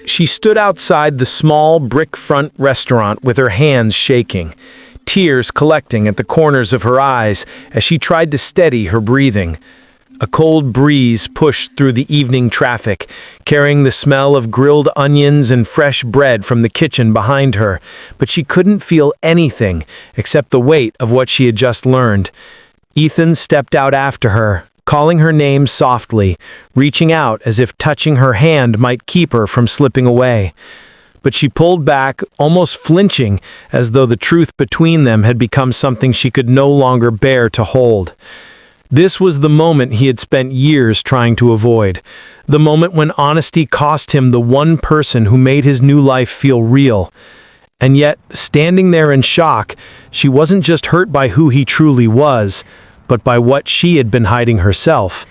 She stood outside the small brick-front restaurant with her hands shaking, tears collecting at the corners of her eyes as she tried to steady her breathing. A cold breeze pushed through the evening traffic, carrying the smell of grilled onions and fresh bread from the kitchen behind her, but she couldn't feel anything except the weight of what she had just learned. Ethan stepped out after her, calling her name softly, reaching out as if touching her hand might keep her from slipping away. But she pulled back, almost flinching, as though the truth between them had become something she could no longer bear to hold. This was the moment he had spent years trying to avoid. The moment when honesty cost him the one person who made his new life feel real. And yet, standing there in shock, she wasn't just hurt by who he truly was, but by what she had been hiding herself.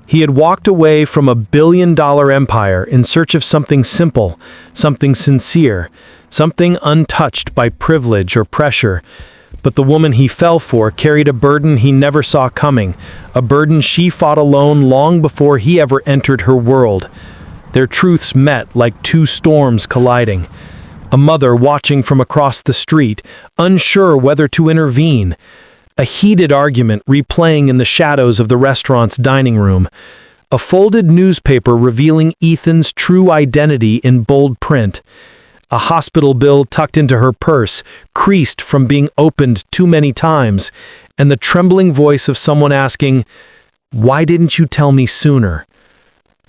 He had walked away from a billion-dollar empire in search of something simple, something sincere, something untouched by privilege or pressure. But the woman he fell for carried a burden he never saw coming, a burden she fought alone long before he ever entered her world. Their truths met like two storms colliding. A mother watching from across the street, unsure whether to intervene. A heated argument replaying in the shadows of the restaurant's dining room. A folded newspaper revealing Ethan's true identity in bold print. A hospital bill tucked into her purse, creased from being opened too many times, and the trembling voice of someone asking, "Why didn't you tell me sooner?"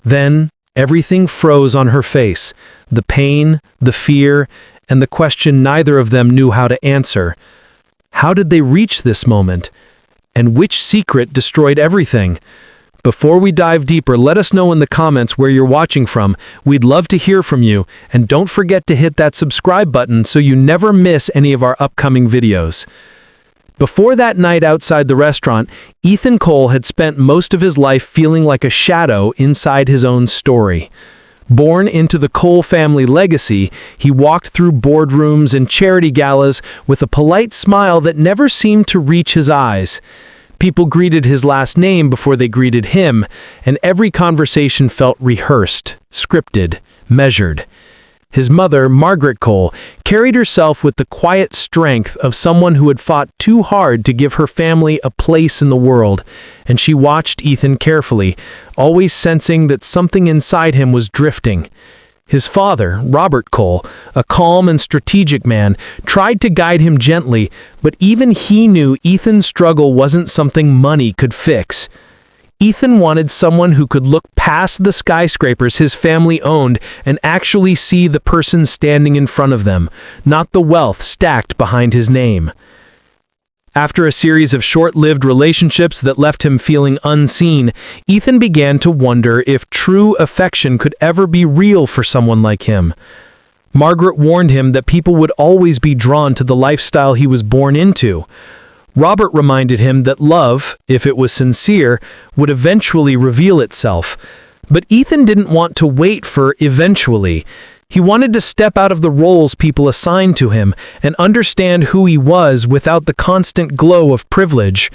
Then, everything froze on her face, the pain, the fear, and the question neither of them knew how to answer. How did they reach this moment? And which secret destroyed everything? Before we dive deeper, let us know in the comments where you're watching from. We'd love to hear from you, and don't forget to hit that subscribe button so you never miss any of our upcoming videos. Before that night outside the restaurant, Ethan Cole had spent most of his life feeling like a shadow inside his own story. Born into the Cole family legacy, he walked through boardrooms and charity galas with a polite smile that never seemed to reach his eyes. People greeted his last name before they greeted him, and every conversation felt rehearsed, scripted, measured. His mother, Margaret Cole, carried herself with the quiet strength of someone who had fought too hard to give her family a place in the world, and she watched Ethan carefully, always sensing that something inside him was drifting. His father, Robert Cole, a calm and strategic man, tried to guide him gently, but even he knew Ethan's struggle wasn't something money could fix. Ethan wanted someone who could look past the skyscrapers his family owned and actually see the person standing in front of them, not the wealth stacked behind his name. After a series of short-lived relationships that left him feeling unseen, Ethan began to wonder if true affection could ever be real for someone like him. Margaret warned him that people would always be drawn to the lifestyle he was born into. Robert reminded him that love, if it was sincere, would eventually reveal itself. But Ethan didn't want to wait for eventually. He wanted to step out of the roles people assigned to him and understand who he was without the constant glow of privilege.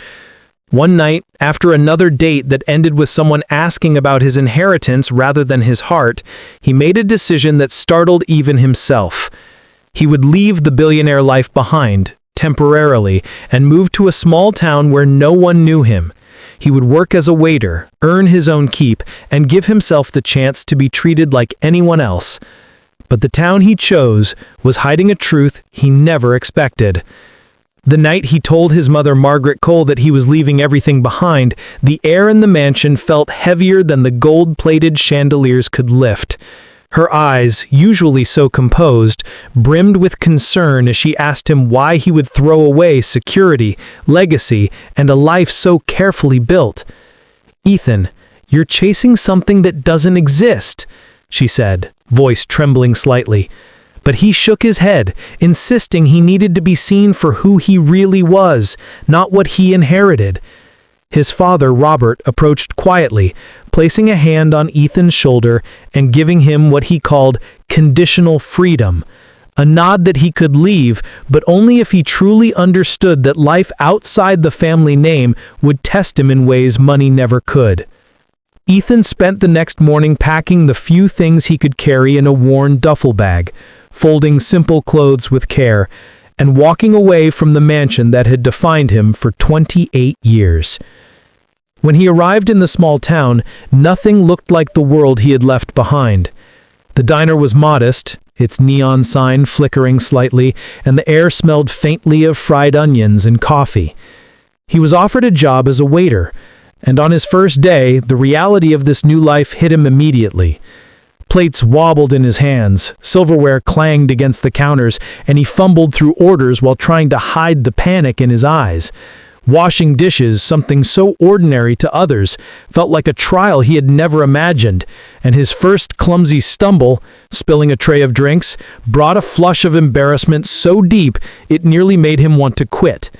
One night, after another date that ended with someone asking about his inheritance rather than his heart, he made a decision that startled even himself. He would leave the billionaire life behind, temporarily, and move to a small town where no one knew him. He would work as a waiter, earn his own keep, and give himself the chance to be treated like anyone else. But the town he chose was hiding a truth he never expected. The night he told his mother Margaret Cole that he was leaving everything behind, the air in the mansion felt heavier than the gold-plated chandeliers could lift. Her eyes, usually so composed, brimmed with concern as she asked him why he would throw away security, legacy, and a life so carefully built. "Ethan, you're chasing something that doesn't exist," she said, voice trembling slightly. But he shook his head, insisting he needed to be seen for who he really was, not what he inherited. His father, Robert, approached quietly, placing a hand on Ethan's shoulder and giving him what he called conditional freedom, a nod that he could leave, but only if he truly understood that life outside the family name would test him in ways money never could. Ethan spent the next morning packing the few things he could carry in a worn duffel bag, folding simple clothes with care, and walking away from the mansion that had defined him for 28 years. When he arrived in the small town, nothing looked like the world he had left behind. The diner was modest, its neon sign flickering slightly, and the air smelled faintly of fried onions and coffee. He was offered a job as a waiter, and on his first day, the reality of this new life hit him immediately. Plates wobbled in his hands, silverware clanged against the counters, and he fumbled through orders while trying to hide the panic in his eyes. Washing dishes, something so ordinary to others, felt like a trial he had never imagined, and his first clumsy stumble, spilling a tray of drinks, brought a flush of embarrassment so deep it nearly made him want to quit.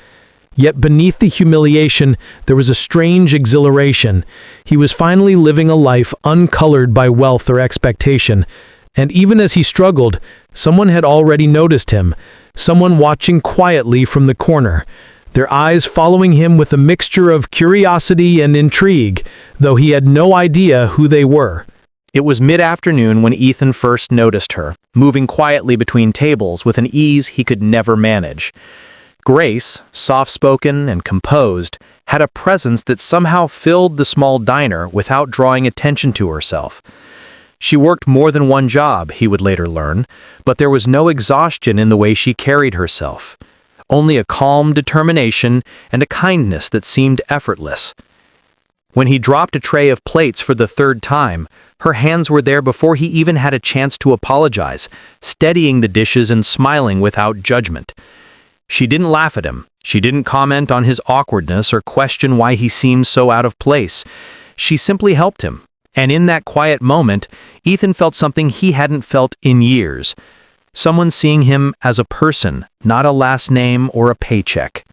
Yet beneath the humiliation, there was a strange exhilaration. He was finally living a life uncolored by wealth or expectation, and even as he struggled, someone had already noticed him, someone watching quietly from the corner, their eyes following him with a mixture of curiosity and intrigue, though he had no idea who they were. It was mid-afternoon when Ethan first noticed her, moving quietly between tables with an ease he could never manage. Grace, soft-spoken and composed, had a presence that somehow filled the small diner without drawing attention to herself. She worked more than one job, he would later learn, but there was no exhaustion in the way she carried herself. Only a calm determination and a kindness that seemed effortless. When he dropped a tray of plates for the third time, her hands were there before he even had a chance to apologize, steadying the dishes and smiling without judgment. She didn't laugh at him. She didn't comment on his awkwardness or question why he seemed so out of place. She simply helped him. And in that quiet moment, Ethan felt something he hadn't felt in years. Someone seeing him as a person, not a last name or a paycheck.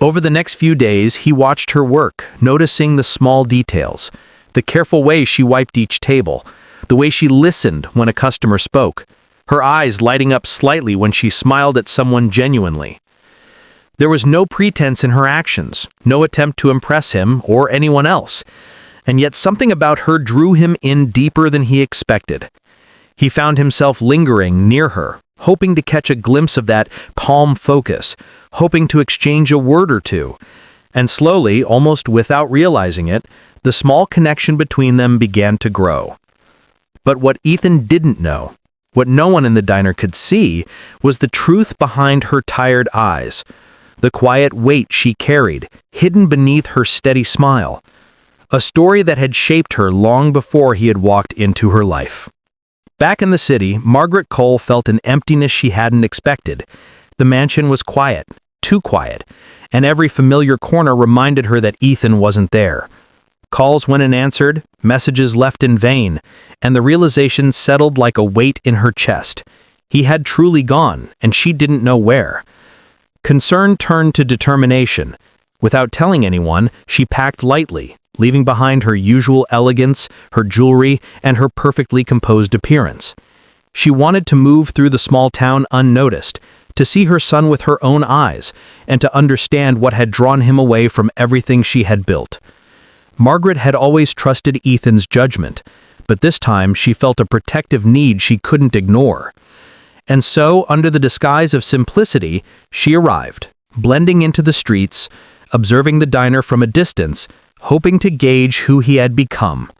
Over the next few days, he watched her work, noticing the small details, the careful way she wiped each table, the way she listened when a customer spoke, her eyes lighting up slightly when she smiled at someone genuinely. There was no pretense in her actions, no attempt to impress him or anyone else, and yet something about her drew him in deeper than he expected. He found himself lingering near her, hoping to catch a glimpse of that calm focus, hoping to exchange a word or two. And slowly, almost without realizing it, the small connection between them began to grow. But what Ethan didn't know, what no one in the diner could see, was the truth behind her tired eyes, the quiet weight she carried, hidden beneath her steady smile, a story that had shaped her long before he had walked into her life. Back in the city, Margaret Cole felt an emptiness she hadn't expected. The mansion was quiet, too quiet, and every familiar corner reminded her that Ethan wasn't there. Calls went unanswered, messages left in vain, and the realization settled like a weight in her chest. He had truly gone, and she didn't know where. Concern turned to determination. Without telling anyone, she packed lightly, leaving behind her usual elegance, her jewelry, and her perfectly composed appearance. She wanted to move through the small town unnoticed, to see her son with her own eyes, and to understand what had drawn him away from everything she had built. Margaret had always trusted Ethan's judgment, but this time she felt a protective need she couldn't ignore. And so, under the disguise of simplicity, she arrived, blending into the streets, observing the diner from a distance, hoping to gauge who he had become.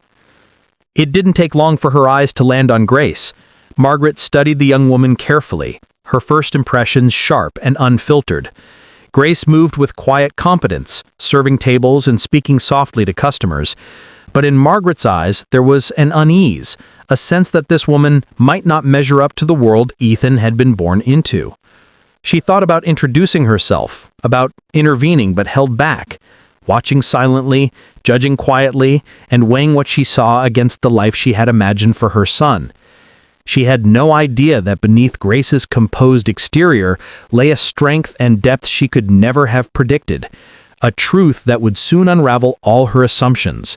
It didn't take long for her eyes to land on Grace. Margaret studied the young woman carefully, her first impressions sharp and unfiltered. Grace moved with quiet competence, serving tables and speaking softly to customers. But in Margaret's eyes, there was an unease, a sense that this woman might not measure up to the world Ethan had been born into. She thought about introducing herself, about intervening but held back, watching silently, judging quietly, and weighing what she saw against the life she had imagined for her son. She had no idea that beneath Grace's composed exterior lay a strength and depth she could never have predicted, a truth that would soon unravel all her assumptions.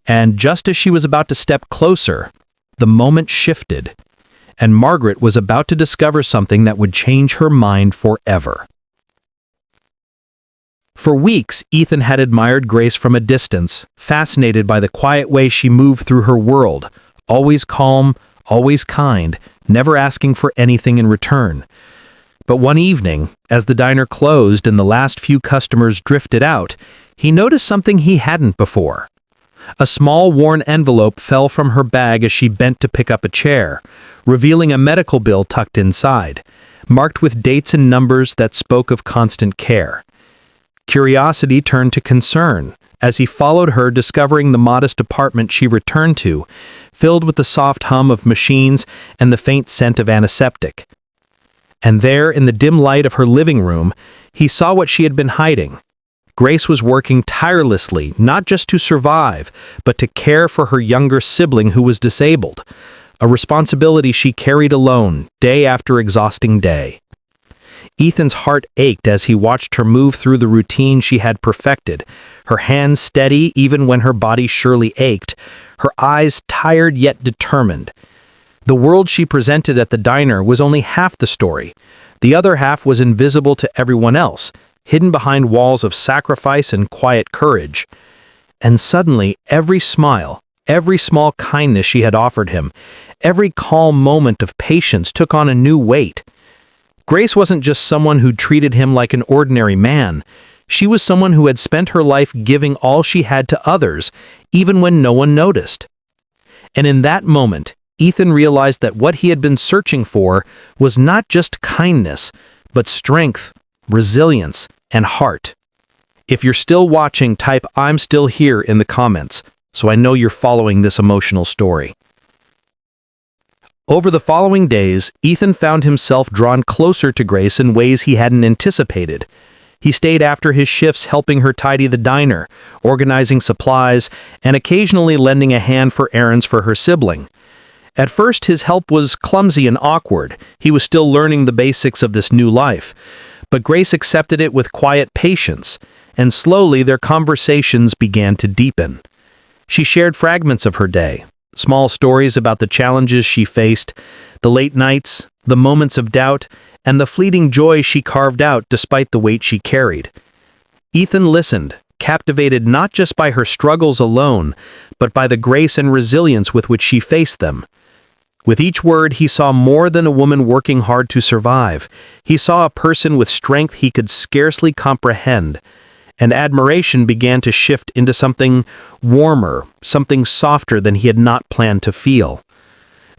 And just as she was about to step closer, the moment shifted, and Margaret was about to discover something that would change her mind forever. For weeks, Ethan had admired Grace from a distance, fascinated by the quiet way she moved through her world, always calm, always kind, never asking for anything in return. But one evening, as the diner closed and the last few customers drifted out, he noticed something he hadn't before. A small worn envelope fell from her bag as she bent to pick up a chair, revealing a medical bill tucked inside, marked with dates and numbers that spoke of constant care. Curiosity turned to concern as he followed her, discovering the modest apartment she returned to, filled with the soft hum of machines and the faint scent of antiseptic. And there, in the dim light of her living room, he saw what she had been hiding. Grace was working tirelessly, not just to survive, but to care for her younger sibling who was disabled, a responsibility she carried alone, day after exhausting day. Ethan's heart ached as he watched her move through the routine she had perfected, her hands steady even when her body surely ached, her eyes tired yet determined. The world she presented at the diner was only half the story. The other half was invisible to everyone else, hidden behind walls of sacrifice and quiet courage. And suddenly, every smile, every small kindness she had offered him, every calm moment of patience took on a new weight. Grace wasn't just someone who treated him like an ordinary man. She was someone who had spent her life giving all she had to others, even when no one noticed. And in that moment, Ethan realized that what he had been searching for was not just kindness, but strength, resilience, and heart. If you're still watching, type "I'm still here" in the comments, so I know you're following this emotional story. Over the following days, Ethan found himself drawn closer to Grace in ways he hadn't anticipated. He stayed after his shifts, helping her tidy the diner, organizing supplies, and occasionally lending a hand for errands for her sibling. At first, his help was clumsy and awkward. He was still learning the basics of this new life. But Grace accepted it with quiet patience, and slowly their conversations began to deepen. She shared fragments of her day, small stories about the challenges she faced, the late nights, the moments of doubt, and the fleeting joy she carved out despite the weight she carried. Ethan listened, captivated not just by her struggles alone, but by the grace and resilience with which she faced them. With each word, he saw more than a woman working hard to survive. He saw a person with strength he could scarcely comprehend, and admiration began to shift into something warmer, something softer than he had not planned to feel.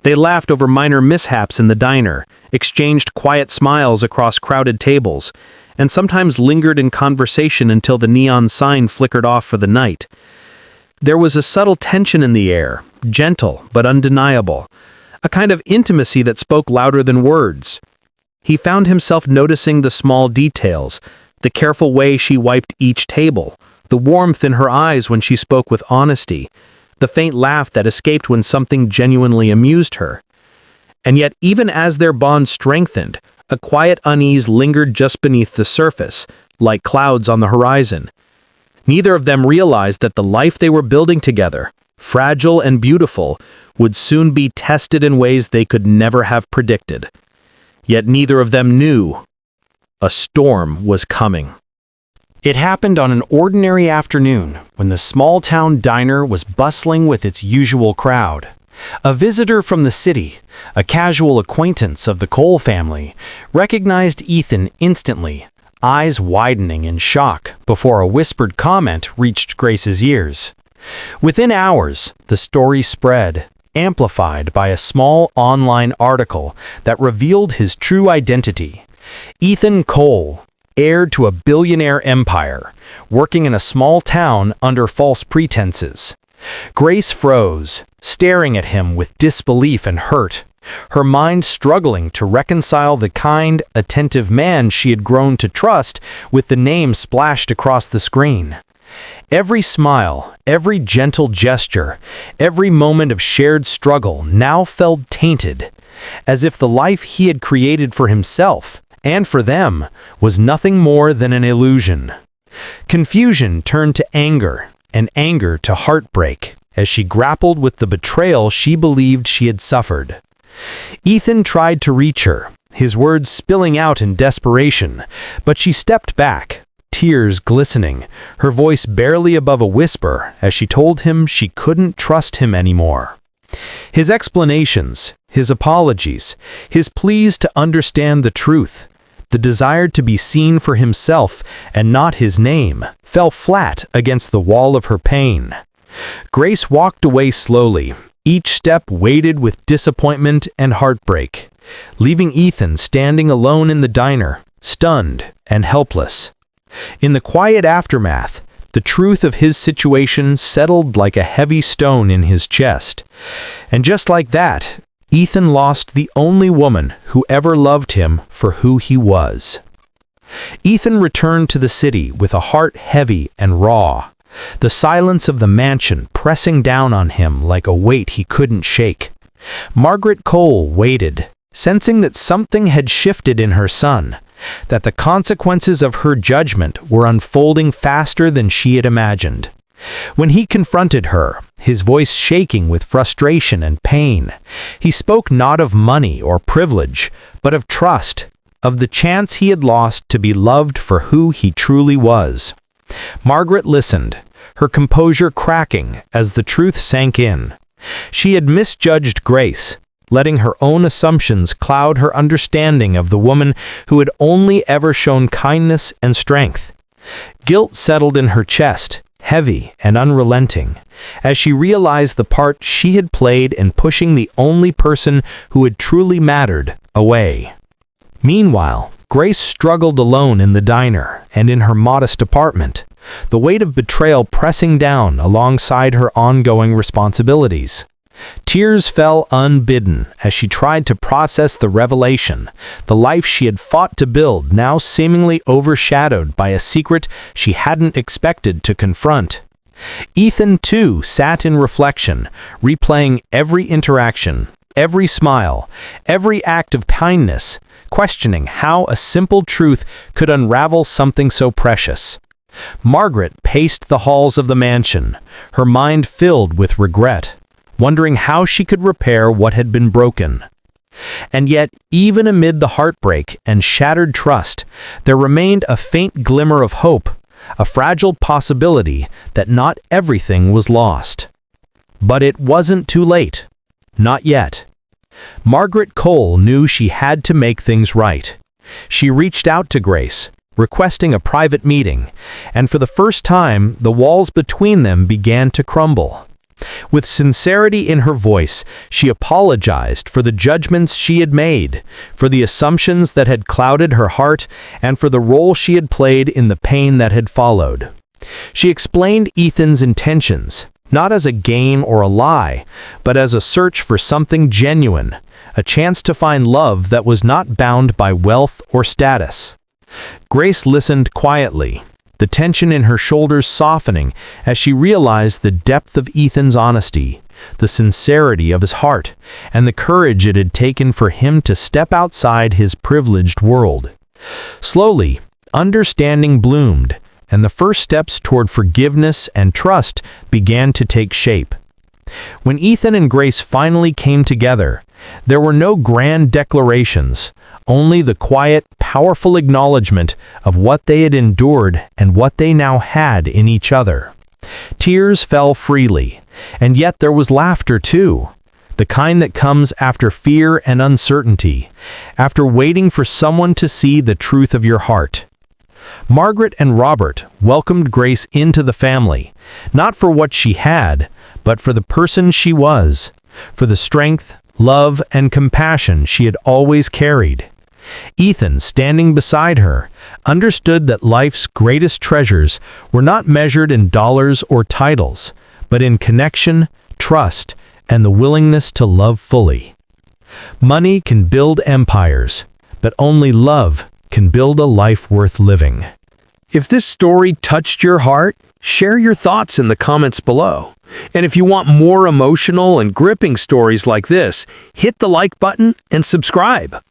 They laughed over minor mishaps in the diner, exchanged quiet smiles across crowded tables, and sometimes lingered in conversation until the neon sign flickered off for the night. There was a subtle tension in the air, gentle but undeniable, a kind of intimacy that spoke louder than words. He found himself noticing the small details, the careful way she wiped each table, the warmth in her eyes when she spoke with honesty, the faint laugh that escaped when something genuinely amused her. And yet, even as their bond strengthened, a quiet unease lingered just beneath the surface, like clouds on the horizon. Neither of them realized that the life they were building together, fragile and beautiful, would soon be tested in ways they could never have predicted. Yet neither of them knew a storm was coming. It happened on an ordinary afternoon when the small-town diner was bustling with its usual crowd. A visitor from the city, a casual acquaintance of the Cole family, recognized Ethan instantly, eyes widening in shock before a whispered comment reached Grace's ears. Within hours, the story spread, amplified by a small online article that revealed his true identity. Ethan Cole, heir to a billionaire empire, working in a small town under false pretenses. Grace froze, staring at him with disbelief and hurt, her mind struggling to reconcile the kind, attentive man she had grown to trust with the name splashed across the screen. Every smile, every gentle gesture, every moment of shared struggle now felt tainted, as if the life he had created for himself and for them was nothing more than an illusion. Confusion turned to anger, and anger to heartbreak, as she grappled with the betrayal she believed she had suffered. Ethan tried to reach her, his words spilling out in desperation, but she stepped back, tears glistening, her voice barely above a whisper as she told him she couldn't trust him anymore. His explanations, his apologies, his pleas to understand the truth, the desire to be seen for himself and not his name, fell flat against the wall of her pain. Grace walked away slowly, each step weighted with disappointment and heartbreak, leaving Ethan standing alone in the diner, stunned and helpless. In the quiet aftermath, the truth of his situation settled like a heavy stone in his chest. And just like that, Ethan lost the only woman who ever loved him for who he was. Ethan returned to the city with a heart heavy and raw, the silence of the mansion pressing down on him like a weight he couldn't shake. Margaret Cole waited, sensing that something had shifted in her son, that the consequences of her judgment were unfolding faster than she had imagined. When he confronted her, his voice shaking with frustration and pain, he spoke not of money or privilege, but of trust, of the chance he had lost to be loved for who he truly was. Margaret listened, her composure cracking as the truth sank in. She had misjudged Grace, letting her own assumptions cloud her understanding of the woman who had only ever shown kindness and strength. Guilt settled in her chest, heavy and unrelenting, as she realized the part she had played in pushing the only person who had truly mattered away. Meanwhile, Grace struggled alone in the diner and in her modest apartment, the weight of betrayal pressing down alongside her ongoing responsibilities. Tears fell unbidden as she tried to process the revelation, the life she had fought to build now seemingly overshadowed by a secret she hadn't expected to confront. Ethan, too, sat in reflection, replaying every interaction, every smile, every act of kindness, questioning how a simple truth could unravel something so precious. Margaret paced the halls of the mansion, her mind filled with regret, wondering how she could repair what had been broken. And yet, even amid the heartbreak and shattered trust, there remained a faint glimmer of hope, a fragile possibility that not everything was lost. But it wasn't too late. Not yet. Margaret Cole knew she had to make things right. She reached out to Grace, requesting a private meeting, and for the first time, the walls between them began to crumble. With sincerity in her voice, she apologized for the judgments she had made, for the assumptions that had clouded her heart, and for the role she had played in the pain that had followed. She explained Ethan's intentions, not as a game or a lie, but as a search for something genuine, a chance to find love that was not bound by wealth or status. Grace listened quietly, the tension in her shoulders softening as she realized the depth of Ethan's honesty, the sincerity of his heart, and the courage it had taken for him to step outside his privileged world. Slowly, understanding bloomed, and the first steps toward forgiveness and trust began to take shape. When Ethan and Grace finally came together, there were no grand declarations, only the quiet, powerful acknowledgement of what they had endured and what they now had in each other. Tears fell freely, and yet there was laughter too, the kind that comes after fear and uncertainty, after waiting for someone to see the truth of your heart. Margaret and Robert welcomed Grace into the family, not for what she had, but for the person she was, for the strength, love, and compassion she had always carried. Ethan, standing beside her, understood that life's greatest treasures were not measured in dollars or titles, but in connection, trust, and the willingness to love fully. Money can build empires, but only love can build a life worth living. If this story touched your heart, share your thoughts in the comments below. And if you want more emotional and gripping stories like this, hit the like button and subscribe.